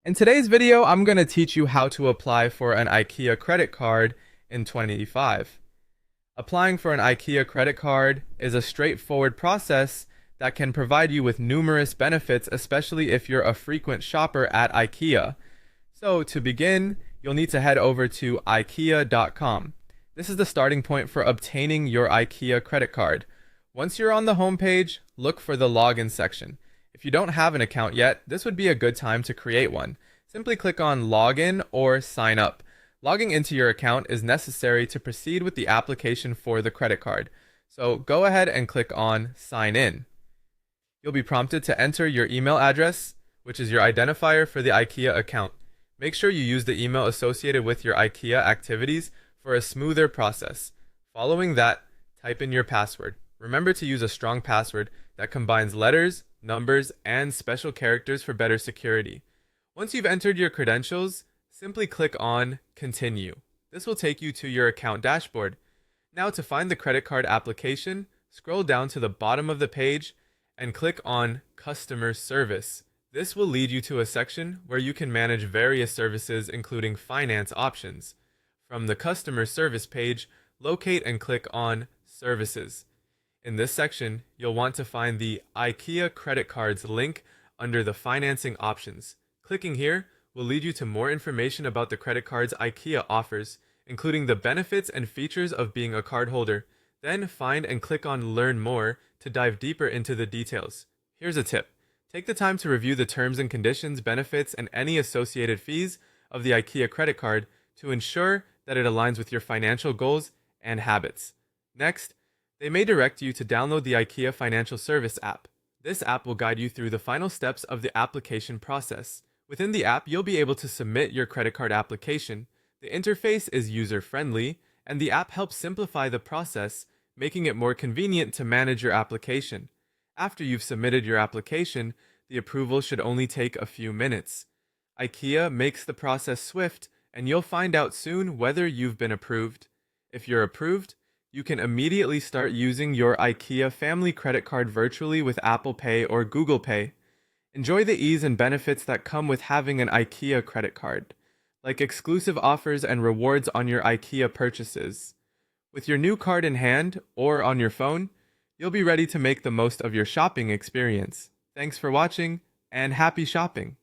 In today's video, I'm going to teach you how to apply for an IKEA credit card in 2025. Applying for an IKEA credit card is a straightforward process that can provide you with numerous benefits, especially if you're a frequent shopper at IKEA. So to begin, you'll need to head over to IKEA.com. This is the starting point for obtaining your IKEA credit card. Once you're on the homepage, look for the login section. If you don't have an account yet, this would be a good time to create one. Simply click on Login or Sign Up. Logging into your account is necessary to proceed with the application for the credit card. So go ahead and click on Sign In. You'll be prompted to enter your email address, which is your identifier for the IKEA account. Make sure you use the email associated with your IKEA activities for a smoother process. Following that, type in your password. Remember to use a strong password that combines letters, numbers, and special characters for better security. Once you've entered your credentials, simply click on Continue. This will take you to your account dashboard. Now to find the credit card application, scroll down to the bottom of the page and click on Customer Service. This will lead you to a section where you can manage various services including finance options. From the Customer Service page, locate and click on Services. In this section, you'll want to find the IKEA credit cards link under the financing options. Clicking here will lead you to more information about the credit cards IKEA offers, including the benefits and features of being a cardholder. Then find and click on Learn More to dive deeper into the details. Here's a tip. Take the time to review the terms and conditions, benefits, and any associated fees of the IKEA credit card to ensure that it aligns with your financial goals and habits. Next, they may direct you to download the IKEA Financial Service app. This app will guide you through the final steps of the application process. Within the app, you'll be able to submit your credit card application. The interface is user-friendly, and the app helps simplify the process, making it more convenient to manage your application. After you've submitted your application, the approval should only take a few minutes. IKEA makes the process swift, and you'll find out soon whether you've been approved. If you're approved, you can immediately start using your IKEA family credit card virtually with Apple Pay or Google Pay. Enjoy the ease and benefits that come with having an IKEA credit card, like exclusive offers and rewards on your IKEA purchases. With your new card in hand or on your phone, you'll be ready to make the most of your shopping experience. Thanks for watching, and happy shopping!